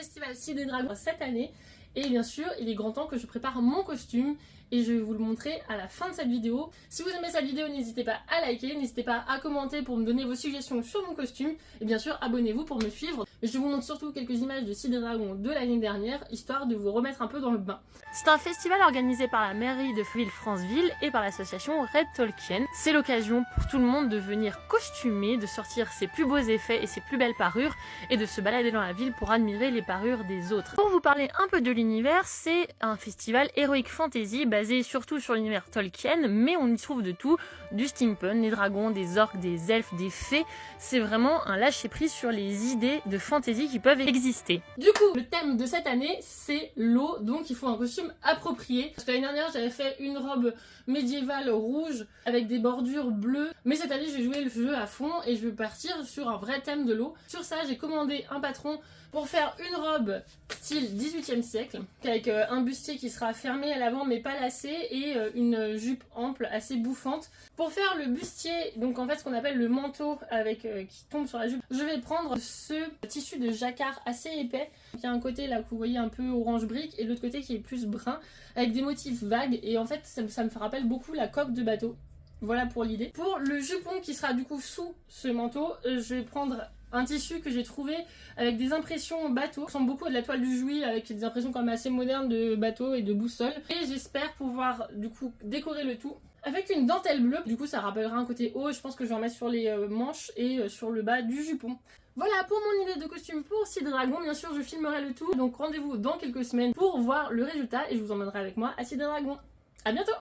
festival Cidre et Dragon cette année. Et bien sûr, il est grand temps que je prépare mon costume et je vais vous le montrer à la fin de cette vidéo. Si vous aimez cette vidéo, n'hésitez pas à liker, n'hésitez pas à commenter pour me donner vos suggestions sur mon costume. Et bien sûr, abonnez-vous pour me suivre. Je vous montre surtout quelques images de Cidre et Dragon de l'année dernière, histoire de vous remettre un peu dans le bain. C'est un festival organisé par la mairie de Ville-Franceville et par l'association Red Tolkien. C'est l'occasion pour tout le monde de venir costumer, de sortir ses plus beaux effets et ses plus belles parures et de se balader dans la ville pour admirer les parures des autres. Pour vous parler un peu de l'univers, c'est un festival Heroic Fantasy basé surtout sur l'univers Tolkien, mais on y trouve de tout, du steampunk, des dragons, des orques, des elfes, des fées. C'est vraiment un lâcher-prise sur les idées de fantasy qui peuvent exister. Du coup, le thème de cette année, c'est l'eau, donc il faut un costume approprié. Parce que l'année dernière, j'avais fait une robe médiévale rouge avec des bordures bleues, mais cette année, je vais jouer le jeu à fond et je vais partir sur un vrai thème de l'eau. Sur ça, j'ai commandé un patron pour faire une robe style 18e siècle, avec un bustier qui sera fermé à l'avant mais pas lacé et une jupe ample assez bouffante. Pour faire le bustier, donc en fait ce qu'on appelle le manteau avec qui tombe sur la jupe, je vais prendre ce tissu de jacquard assez épais, qui a un côté là que vous voyez un peu orange brique et l'autre côté qui est plus brun, avec des motifs vagues et en fait ça me rappelle beaucoup la coque de bateau. Voilà pour l'idée. Pour le jupon qui sera du coup sous ce manteau, je vais prendre un tissu que j'ai trouvé avec des impressions bateau. Ça ressemble beaucoup à de la toile du Jouy avec des impressions quand même assez modernes de bateau et de boussole. Et j'espère pouvoir du coup décorer le tout avec une dentelle bleue. Du coup ça rappellera un côté haut et je pense que je vais en mettre sur les manches et sur le bas du jupon. Voilà pour mon idée de costume pour Cidre et Dragon. Bien sûr je filmerai le tout. Donc rendez-vous dans quelques semaines pour voir le résultat et je vous emmènerai avec moi à Cidre et Dragon. A bientôt!